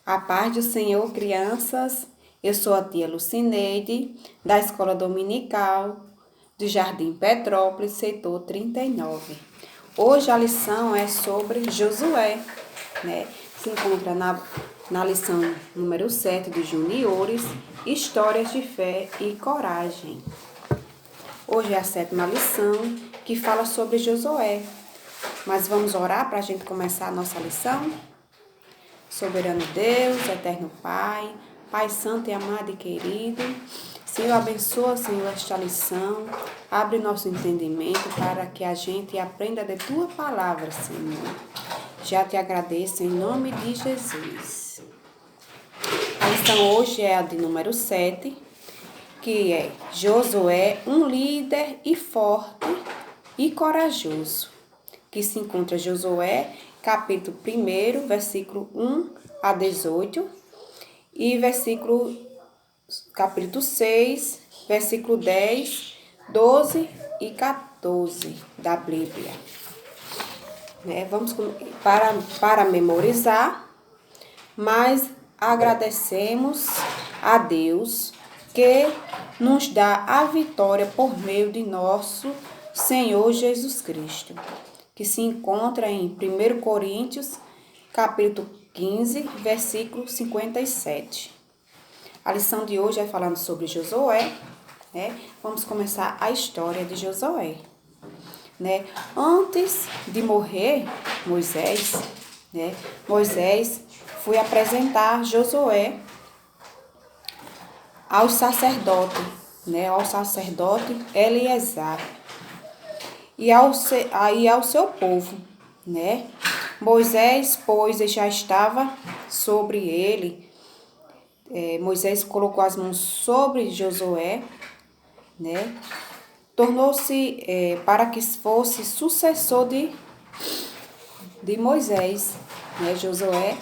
A paz do Senhor, crianças. Eu sou a tia Lucineide, da Escola Dominical do Jardim Petrópolis, setor 39. Hoje a lição é sobre Josué, né? Se encontra na lição número 7 dos juniores, Histórias de Fé e Coragem. Hoje é a 7ª lição que fala sobre Josué. Mas vamos orar para a gente começar a nossa lição? Soberano Deus, eterno Pai, Pai santo e amado e querido, Senhor, abençoa, Senhor, esta lição, abre nosso entendimento para que a gente aprenda de Tua palavra, Senhor. Já te agradeço em nome de Jesus. A lição hoje é a de número 7, que é Josué, um líder e forte e corajoso, que se encontra Josué, capítulo 1, versículo 1 a 18, e capítulo 6, versículo 10, 12 e 14 da Bíblia. Vamos para memorizar, mas agradecemos a Deus que nos dá a vitória por meio de nosso Senhor Jesus Cristo, que se encontra em 1 Coríntios, capítulo 15, versículo 57. A lição de hoje é falando sobre Josué, né? Vamos começar a história de Josué, né? Antes de morrer Moisés, né? Moisés foi apresentar Josué ao sacerdote, né? Ao sacerdote Eleazar e ao seu povo, né? Moisés, pois, já estava sobre ele. Moisés colocou as mãos sobre Josué, né? Tornou-se para que fosse sucessor de Moisés, né? Josué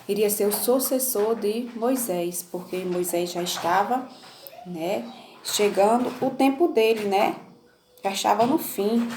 iria ser o sucessor de Moisés, porque Moisés já estava, né, chegando o tempo dele, né? Já estava no fim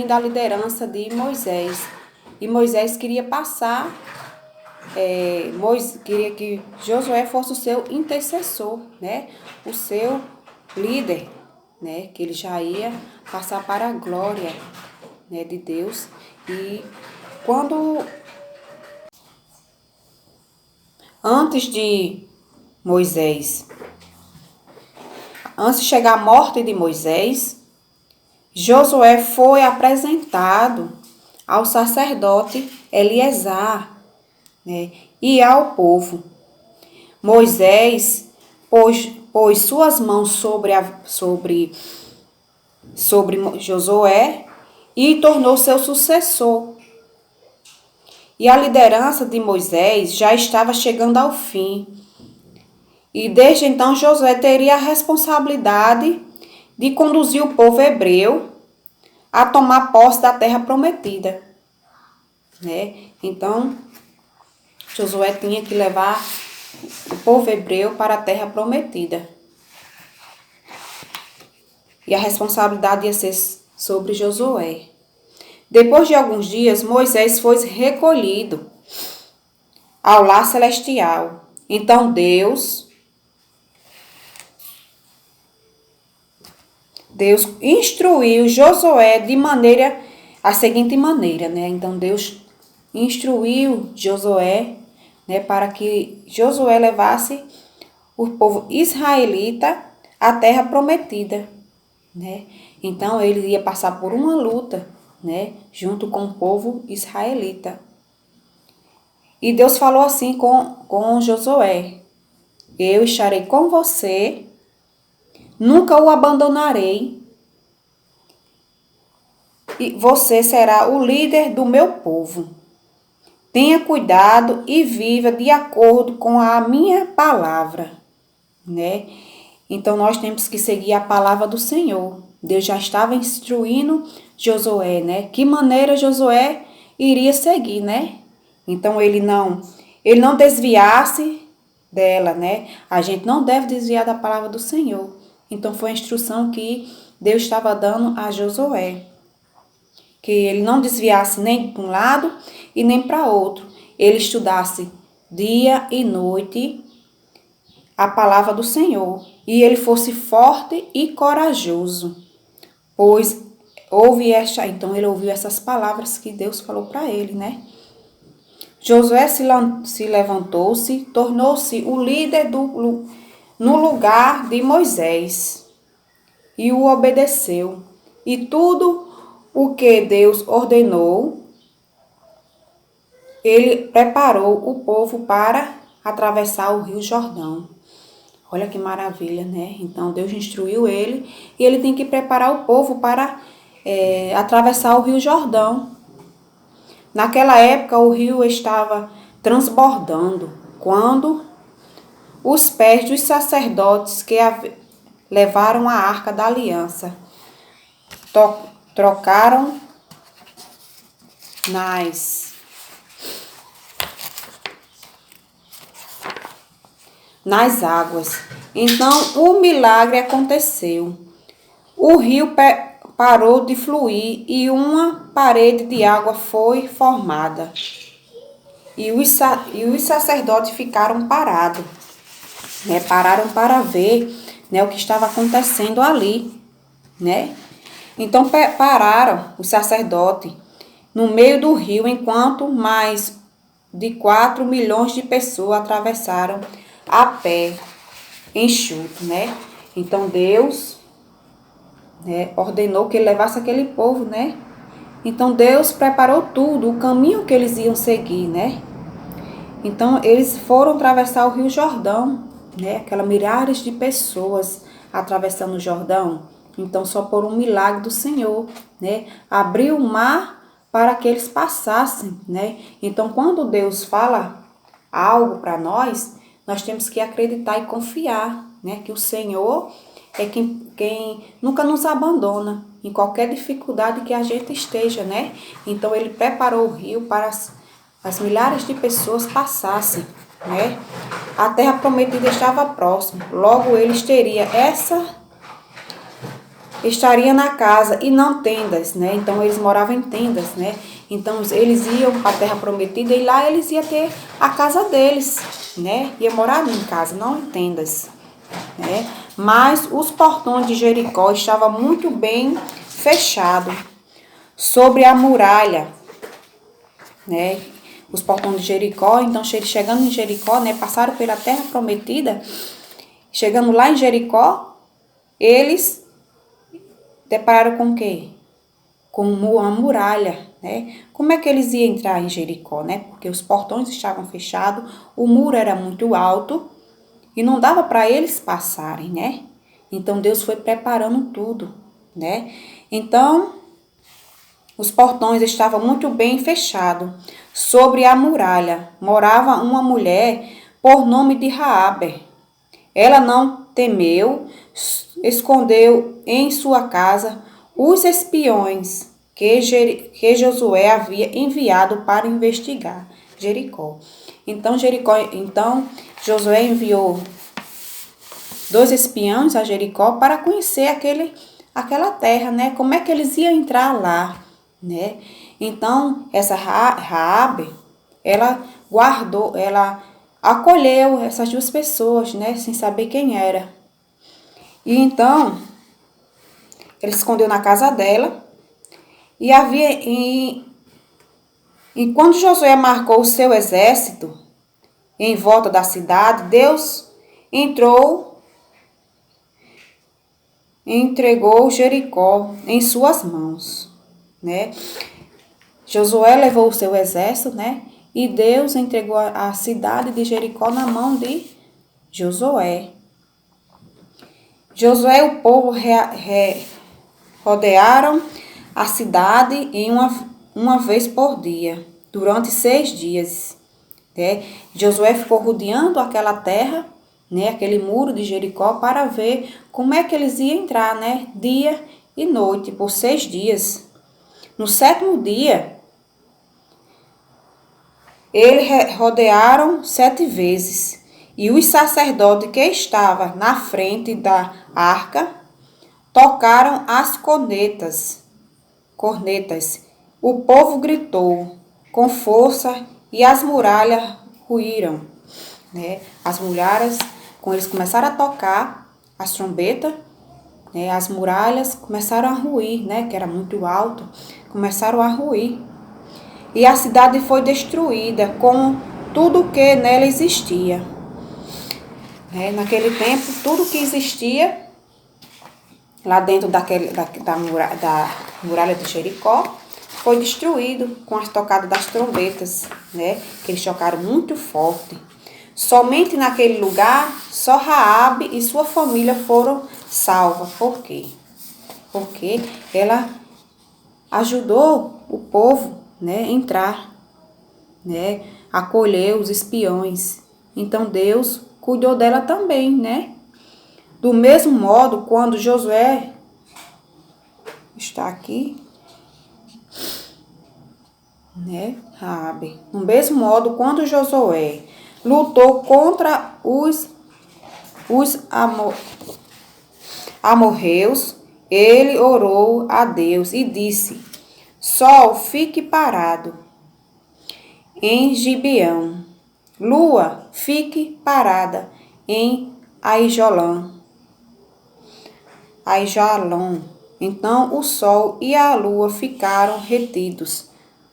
da liderança de Moisés. E Moisés queria passar, queria que Josué fosse o seu intercessor, né? O seu líder, né? Que ele já ia passar para a glória, né, de Deus. E antes de chegar a morte de Moisés, Josué foi apresentado ao sacerdote Eleazar, né, e ao povo. Moisés pôs suas mãos sobre Josué e tornou seu sucessor. E a liderança de Moisés já estava chegando ao fim. E desde então Josué teria a responsabilidade de conduzir o povo hebreu a tomar posse da terra prometida, né? Então, Josué tinha que levar o povo hebreu para a terra prometida. E a responsabilidade ia ser sobre Josué. Depois de alguns dias, Moisés foi recolhido ao lar celestial. Então Deus instruiu Josué a seguinte maneira, né? Então Deus instruiu Josué, né, para que Josué levasse o povo israelita à terra prometida, né? Então ele ia passar por uma luta, né, junto com o povo israelita. E Deus falou assim com Josué: eu estarei com você, nunca o abandonarei, e você será o líder do meu povo. Tenha cuidado e viva de acordo com a minha palavra, né? Então nós temos que seguir a palavra do Senhor. Deus já estava instruindo Josué, né? Que maneira Josué iria seguir, né? Então ele não desviasse dela, né? A gente não deve desviar da palavra do Senhor. Então foi a instrução que Deus estava dando a Josué, que ele não desviasse nem para um lado e nem para outro. Ele estudasse dia e noite a palavra do Senhor, e ele fosse forte e corajoso, pois então ele ouviu essas palavras que Deus falou para ele, né? Josué se levantou-se, tornou-se o líder no lugar de Moisés e o obedeceu. E tudo o que Deus ordenou, ele preparou o povo para atravessar o rio Jordão. Olha que maravilha, né? Então Deus instruiu ele e ele tem que preparar o povo para atravessar o rio Jordão. Naquela época o rio estava transbordando quando os pés dos sacerdotes que levaram a arca da aliança trocaram nas águas. Então o milagre aconteceu. O rio parou de fluir e uma parede de água foi formada. E os sacerdotes ficaram parados, né? Pararam para ver, né, o que estava acontecendo ali, né? Então pararam os sacerdotes no meio do rio, enquanto mais de 4 milhões de pessoas atravessaram a pé enxuto, né? Então Deus, né, ordenou que ele levasse aquele povo, né? Então Deus preparou tudo, o caminho que eles iam seguir, né? Então eles foram atravessar o Rio Jordão, né? Aquelas milhares de pessoas atravessando o Jordão. Então só por um milagre do Senhor, né? Abriu o mar para que eles passassem, né? Então quando Deus fala algo para nós temos que acreditar e confiar, né? Que o Senhor é quem nunca nos abandona em qualquer dificuldade que a gente esteja, né? Então ele preparou o rio para as milhares de pessoas passassem, né? A terra prometida estava próxima, logo eles estaria na casa e não tendas, né? Então eles moravam em tendas, né? Então eles iam para a terra prometida e lá eles iam ter a casa deles, né? Ia morar em casa, não em tendas, né? Mas os portões de Jericó estavam muito bem fechados sobre a muralha, né? Os portões de Jericó, então chegando em Jericó, né? Passaram pela terra prometida, chegando lá em Jericó, eles depararam com o quê? Com uma muralha, né? Como é que eles iam entrar em Jericó, né? Porque os portões estavam fechados, o muro era muito alto e não dava para eles passarem, né? Então Deus foi preparando tudo, né? Então os portões estavam muito bem fechados. Sobre a muralha morava uma mulher por nome de Raabe. Ela não temeu, escondeu em sua casa os espiões que Josué havia enviado para investigar Jericó. Então Josué enviou 2 espiões a Jericó para conhecer aquela terra, né? Como é que eles iam entrar lá, né? Então essa Raabe, ela acolheu essas 2 pessoas, né? Sem saber quem era. E então ele se escondeu na casa dela e quando Josué marcou o seu exército em volta da cidade, Deus entregou Jericó em suas mãos, né? Josué levou o seu exército, né? E Deus entregou a cidade de Jericó na mão de Josué. Josué e o povo rodearam a cidade em uma vez por dia, durante 6 dias. Né? Josué ficou rodeando aquela terra, né? Aquele muro de Jericó, para ver como é que eles iam entrar, né? Dia e noite, por 6 dias. No 7º dia, eles rodearam 7 vezes. E os sacerdotes que estavam na frente da arca tocaram as cornetas. O povo gritou com força e as muralhas ruíram, né? As muralhas, quando eles começaram a tocar as trombetas, né, as muralhas começaram a ruir, né, que era muito alto, começaram a ruir. E a cidade foi destruída com tudo que nela existia. Né? Naquele tempo, tudo que existia lá dentro da muralha de Jericó foi destruído com as tocadas das trombetas, né? Que eles tocaram muito forte. Somente naquele lugar, só Raabe e sua família foram salvas. Por quê? Porque ela ajudou o povo, né, a entrar, né, acolher os espiões. Então Deus cuidou dela também, né? Do mesmo modo, quando Josué está aqui, né, Raabe. Do mesmo modo, quando Josué lutou contra os amorreus, ele orou a Deus e disse: Sol, fique parado em Gibeão. Lua, fique parada em Aijalon. Então o sol e a lua ficaram retidos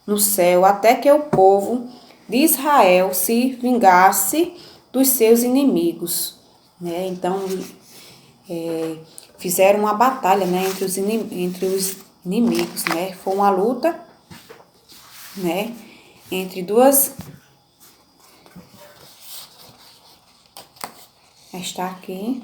no céu até que o povo de Israel se vingasse dos seus inimigos. Né? Então, fizeram uma batalha, né, entre os inimigos. Né? Foi uma luta, né, entre duas. Está aqui.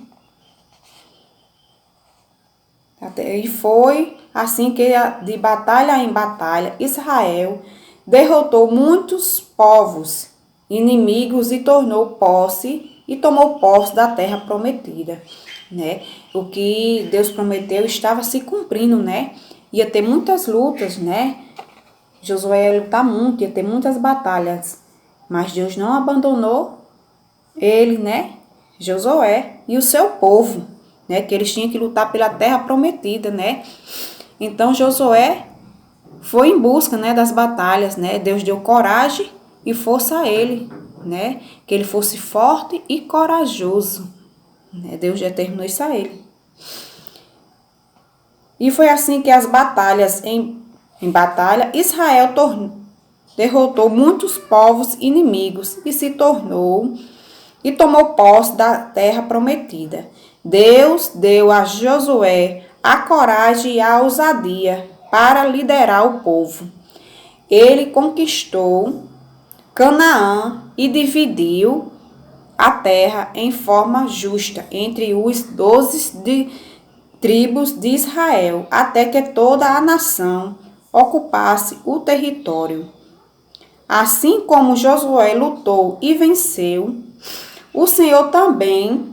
E foi assim que, de batalha em batalha, Israel derrotou muitos povos inimigos e tomou posse da terra prometida, né? O que Deus prometeu estava se cumprindo, né? Ia ter muitas lutas, né? Josué ia lutar muito, ia ter muitas batalhas, mas Deus não abandonou ele, né? Josué e o seu povo, né? Que eles tinham que lutar pela terra prometida, né? Então Josué foi em busca, né, das batalhas, né? Deus deu coragem e força a ele, né? Que ele fosse forte e corajoso, né? Deus determinou isso a ele. E foi assim que as batalhas em batalha, Israel derrotou muitos povos inimigos e tomou posse da terra prometida. Deus deu a Josué a coragem e a ousadia para liderar o povo. Ele conquistou Canaã e dividiu a terra em forma justa entre os 12 tribos de Israel, até que toda a nação ocupasse o território. Assim como Josué lutou e venceu, o Senhor também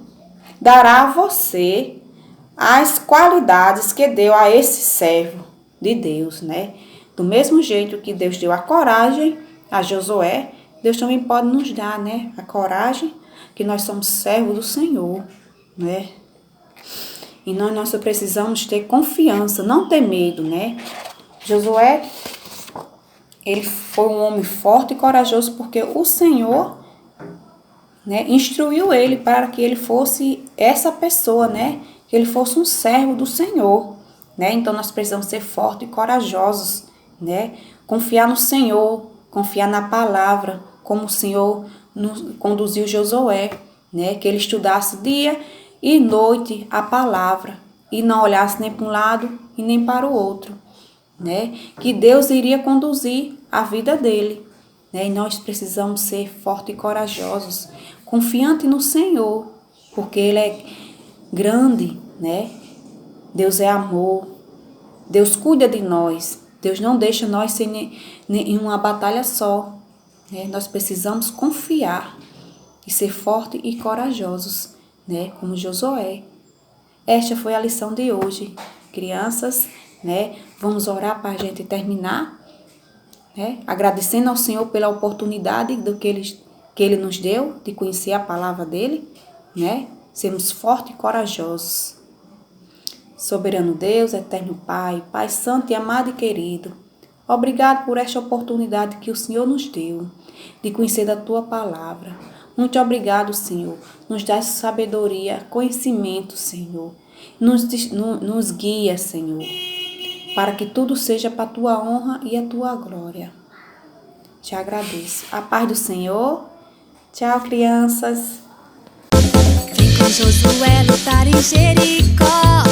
dará a você as qualidades que deu a esse servo de Deus, né? Do mesmo jeito que Deus deu a coragem a Josué, Deus também pode nos dar, né? A coragem, que nós somos servos do Senhor, né? E nós precisamos ter confiança, não ter medo, né? Josué, ele foi um homem forte e corajoso porque o Senhor, né, instruiu ele para que ele fosse essa pessoa, né? Que ele fosse um servo do Senhor, né? Então nós precisamos ser fortes e corajosos, né? Confiar no Senhor, confiar na palavra, como o Senhor conduziu Josué, né? Que ele estudasse dia e noite a palavra e não olhasse nem para um lado e nem para o outro, né? Que Deus iria conduzir a vida dele, né? E nós precisamos ser fortes e corajosos, confiantes no Senhor, porque Ele é grande, né? Deus é amor, Deus cuida de nós, Deus não deixa nós ser em uma batalha só, né? Nós precisamos confiar e ser fortes e corajosos, né? Como Josué. Esta foi a lição de hoje, crianças, né? Vamos orar para a gente terminar, né? Agradecendo ao Senhor pela oportunidade que Ele nos deu de conhecer a palavra dEle, né? Sermos fortes e corajosos. Soberano Deus, eterno Pai, Pai santo e amado e querido, obrigado por esta oportunidade que o Senhor nos deu de conhecer da tua palavra. Muito obrigado, Senhor. Nos dá sabedoria, conhecimento, Senhor. Nos guia, Senhor, para que tudo seja para a tua honra e a tua glória. Te agradeço. A paz do Senhor. Tchau, crianças. Vem com Josué lutar em Jericó,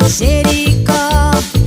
Jericó.